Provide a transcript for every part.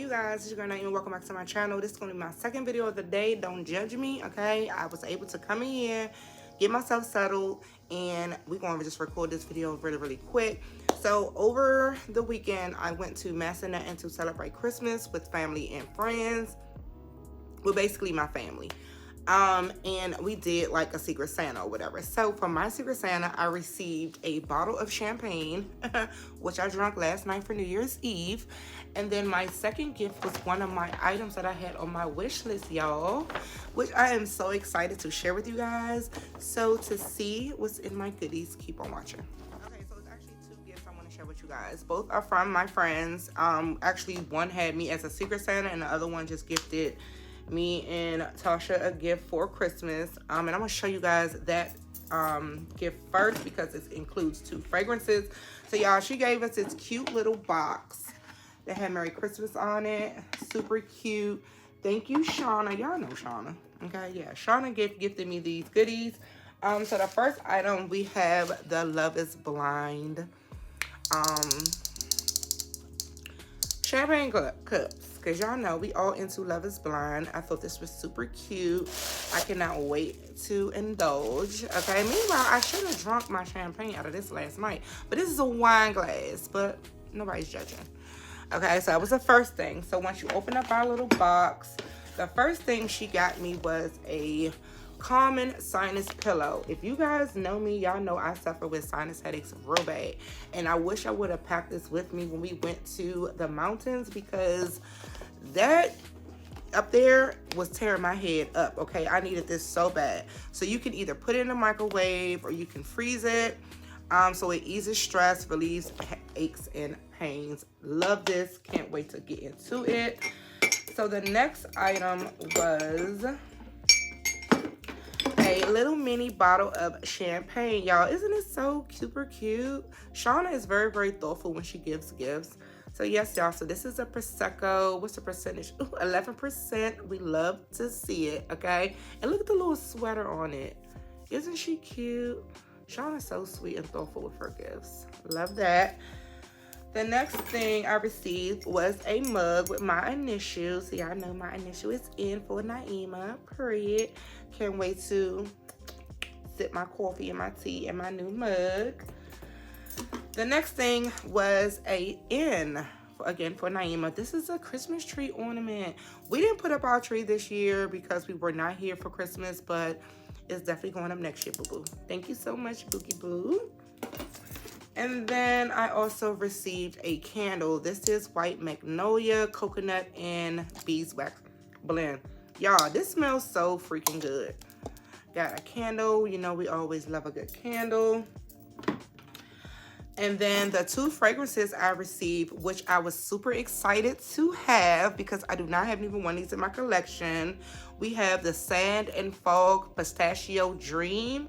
you guys, it's your girl Naima. Welcome back to my channel. This is going to be my second video of the day. Don't judge me, okay? I was able to come in here, get myself settled, and we're going to just record this video really quick. So over the weekend, I went to Massanutten to celebrate Christmas with family and friends. Well, basically my family. And we did like a Secret Santa or whatever. So for my Secret Santa, I received a bottle of champagne, which I drank last night for New Year's Eve. And then my second gift was one of my items that I had on my wish list, y'all, which I am so excited to share with you guys. So to see what's in my goodies, keep on watching. Okay, so it's actually two gifts I want to share with you guys. Both are from my friends. Actually, one had me as a Secret Santa and the other one just gifted me and Tasha a gift for Christmas. And I'm gonna show you guys that gift first because it includes 2 fragrances. So y'all, she gave us this cute little box that had Merry Christmas on it. Super cute. Thank you, Shauna. Y'all know Shauna. Okay, yeah, Shauna gifted me these goodies. So the first item, we have the Love is Blind champagne cups. Because y'all know we all into Love is Blind. I thought this was super cute. I cannot wait to indulge. Okay, meanwhile, I should have drunk my champagne out of this last night. But this is a wine glass, but nobody's judging. Okay, so that was the first thing. So once you open up our little box, the first thing she got me was a common sinus pillow. If you guys know me, y'all know I suffer with sinus headaches real bad. And I wish I would have packed this with me when we went to the mountains because that up there was tearing my head up. Okay, I needed this so bad. So you can either put it in the microwave or you can freeze it. So it eases stress, relieves aches and pains. Love this. Can't wait to get into it. So the next item was a little mini bottle of champagne. Y'all, isn't it so super cute? Shauna is very thoughtful when she gives gifts. So yes, y'all, so this is a Prosecco. What's the percentage? Ooh, 11%. We love to see it, okay? And look at the little sweater on it. Isn't she cute? Shauna's so sweet and thoughtful with her gifts. Love that. The next thing I received was a mug with my initials. See, I know my initial is in for Naima, period. Can't wait to sip my coffee and my tea in my new mug. The next thing was a N, again for Naima. This is a Christmas tree ornament. We didn't put up our tree this year because we were not here for Christmas, but it's definitely going up next year, boo-boo. Thank you so much, Bookie Boo. And then I also received a candle. This is White Magnolia, Coconut, and Beeswax blend. Y'all, this smells so freaking good. Got a candle. You know we always love a good candle. And then the 2 fragrances I received, which I was super excited to have because I do not have even one of these in my collection. We have the Sand and Fog Pistachio Dream.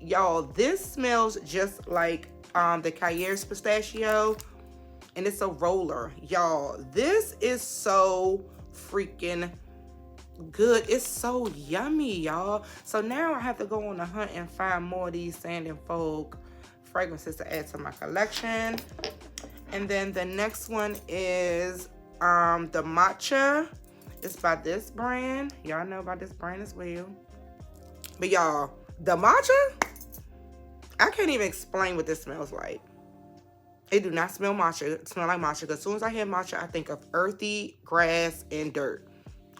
Y'all, this smells just like the Cayer's pistachio, and it's a roller. Y'all, this is so freaking good. It's so yummy, y'all. So now I have to go on a hunt and find more of these Sand and Fog fragrances to add to my collection. And then the next one is the Matcha. It's by this brand. Y'all know about this brand as well. But y'all, the Matcha, I can't even explain what this smells like. It do not smell matcha. It smells like matcha. Because as soon as I hear matcha, I think of earthy grass and dirt.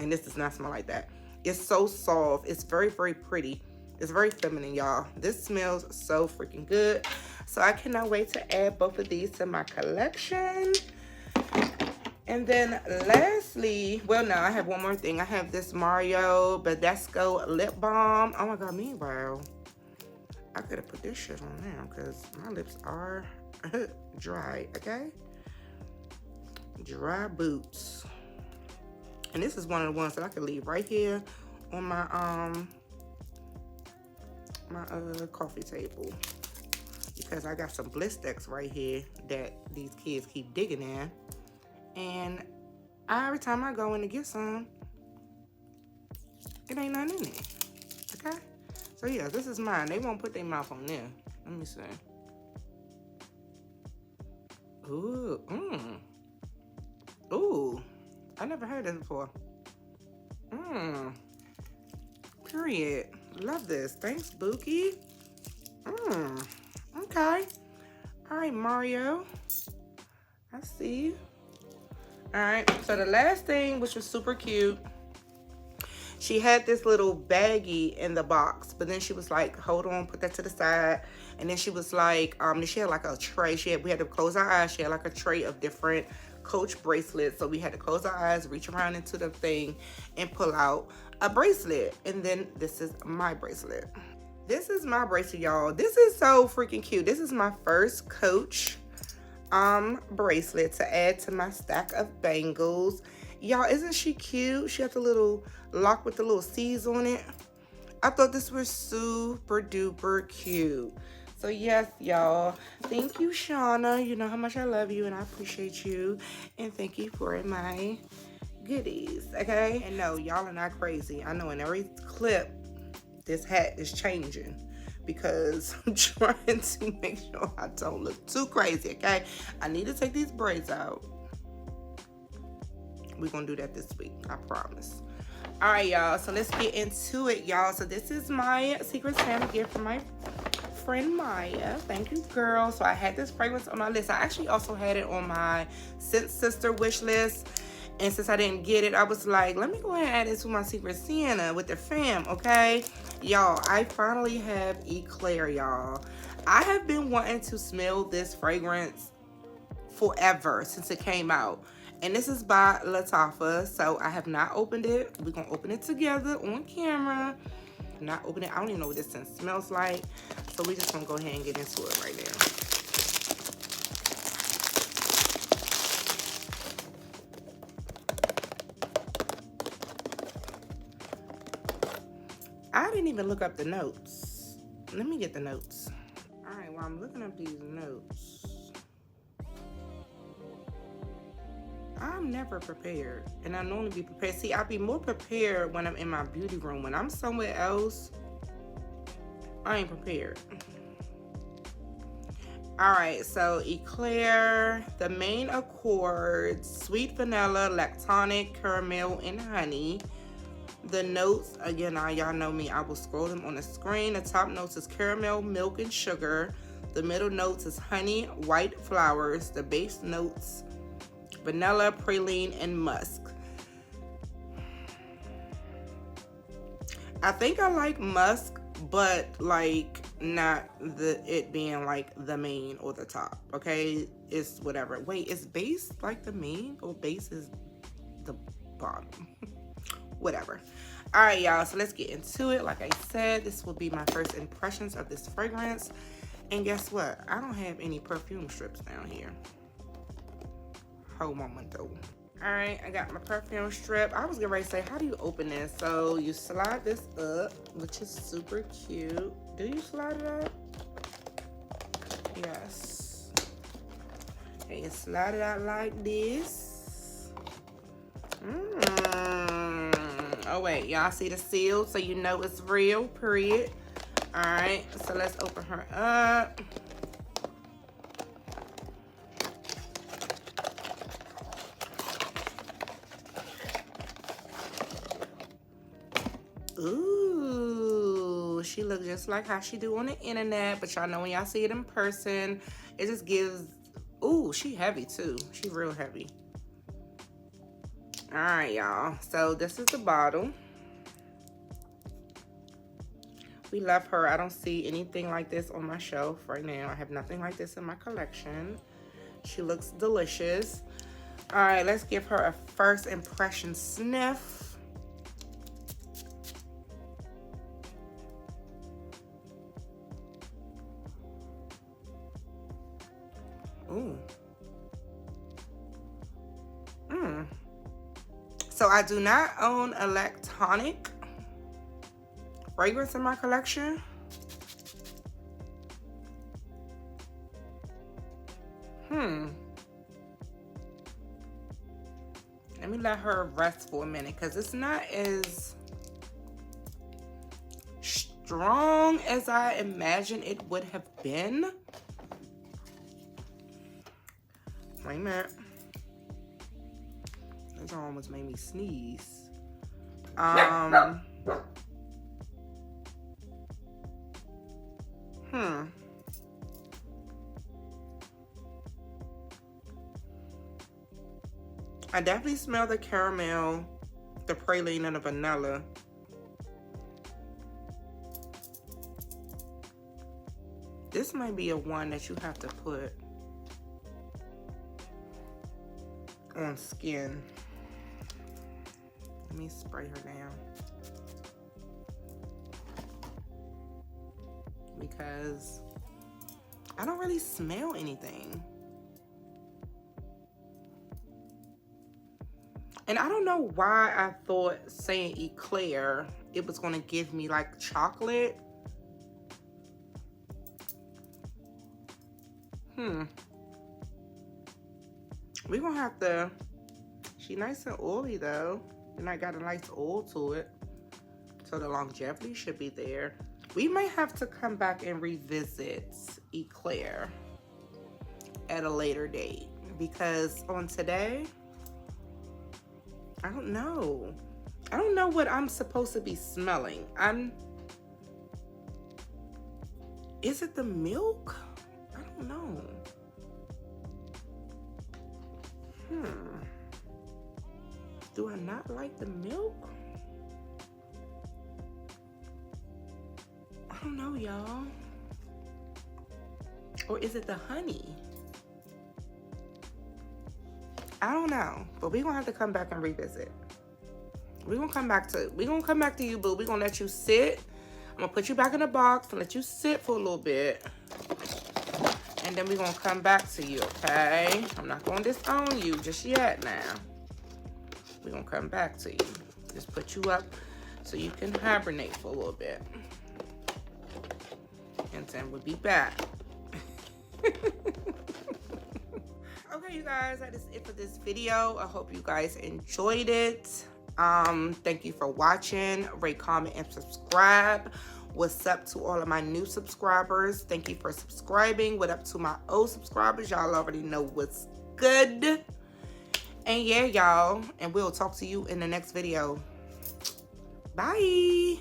And this does not smell like that. It's so soft. It's very pretty. It's very feminine, y'all. This smells so freaking good. So I cannot wait to add both of these to my collection. And then lastly, well, no, I have one more thing. I have this Mario Badescu lip balm. Oh my God, meanwhile, I could have put this shit on now because my lips are dry, okay? Dry boots. And this is one of the ones that I could leave right here on my coffee table because I got some Blistex right here that these kids keep digging in, and every time I go in to get some, it ain't nothing in it. Okay, so yeah, this is mine. They won't put their mouth on there. Let me see. Ooh, ooh. I never heard this before. Period. Love this. Thanks, Bookie. Okay. All right, Mario. I see you. All right. So the last thing, which was super cute, she had this little baggie in the box, but then she was like, hold on, put that to the side. And then she was like, she had like a tray. We had to close our eyes. She had like a tray of different Coach bracelets. So we had to close our eyes, reach around into the thing, and pull out a bracelet. And then this is my bracelet. This is my bracelet, y'all. This is so freaking cute. This is my first Coach bracelet to add to my stack of bangles. Y'all, isn't she cute? She has a little lock with the little C's on it. I thought this was super duper cute. So yes, y'all, thank you, Shauna. You know how much I love you and I appreciate you. And thank you for my goodies, okay? And no, y'all are not crazy. I know in every clip, this hat is changing because I'm trying to make sure I don't look too crazy, okay? I need to take these braids out. We're gonna do that this week, I promise. All right, y'all, so let's get into it, y'all. So this is my Secret Santa gift from my friend Maya. Thank you, girl. So I had this fragrance on my list. I actually also had it on my Scent Sister wish list. And since I didn't get it, I was like, let me go ahead and add it to my Secret Santa with the fam, okay? Y'all, I finally have Eclair, y'all. I have been wanting to smell this fragrance forever since it came out. And this is by Lattafa. So I have not opened it. We're going to open it together on camera. Not open it. I don't even know what this scent smells like. So we're just going to go ahead and get into it right now. I didn't even look up the notes. Let me get the notes. All right, while I'm looking up these notes, I'm never prepared, and I normally be prepared. See, I'll be more prepared when I'm in my beauty room. When I'm somewhere else, I ain't prepared. All right, so Eclair, the main accords, sweet vanilla, lactonic, caramel, and honey. The notes, again, y'all know me, I will scroll them on the screen. The top notes is caramel, milk, and sugar. The middle notes is honey, white flowers. The base notes, vanilla, praline, and musk. I think I like musk, but like not it being like the main or the top, okay? It's whatever. Wait, is base like the main or base is the bottom? Whatever. All right, y'all, so let's get into it. Like I said, this will be my first impressions of this fragrance. And guess what? I don't have any perfume strips down here. Hold moment though. All right, I got my perfume strip. I was getting ready to say, how do you open this? So you slide this up, which is super cute. Do you slide it up? Yes. And you slide it out like this. Oh wait, y'all see the seal, so you know it's real, period. All right, so let's open her up. Ooh, she looks just like how she do on the internet, but y'all know when y'all see it in person, it just gives, ooh, she heavy too. She real heavy. All right, y'all, so this is the bottle. We love her. I don't see anything like this on my shelf right now. I have nothing like this in my collection. She looks delicious. All right, let's give her a first impression sniff. Ooh. So I do not own a lactonic fragrance in my collection. Let me let her rest for a minute because it's not as strong as I imagined it would have been. Wait a minute. That almost made me sneeze. I definitely smell the caramel, the praline, and the vanilla. This might be a one that you have to put on skin. Let me spray her down. Because I don't really smell anything. And I don't know why I thought saying Eclair, it was gonna give me like chocolate. We're gonna have to, she nice and oily though. And I got a nice oil to it. So the longevity should be there. We might have to come back and revisit Eclair at a later date. Because on today, I don't know. I don't know what I'm supposed to be smelling. Is it the milk? I don't know. Do I not like the milk? I don't know, y'all. Or is it the honey? I don't know, but we're gonna have to come back and revisit. We're gonna come back to you, boo. We're gonna let you sit. I'm gonna put you back in the box and let you sit for a little bit. And then we're gonna come back to you, okay? I'm not gonna disown you just yet now. We're gonna come back to you. Just put you up so you can hibernate for a little bit. And then we'll be back. Okay, you guys, that is it for this video. I hope you guys enjoyed it. Thank you for watching. Rate, comment, and subscribe. What's up to all of my new subscribers? Thank you for subscribing. What up to my old subscribers? Y'all already know what's good. And yeah, y'all, and we'll talk to you in the next video. Bye.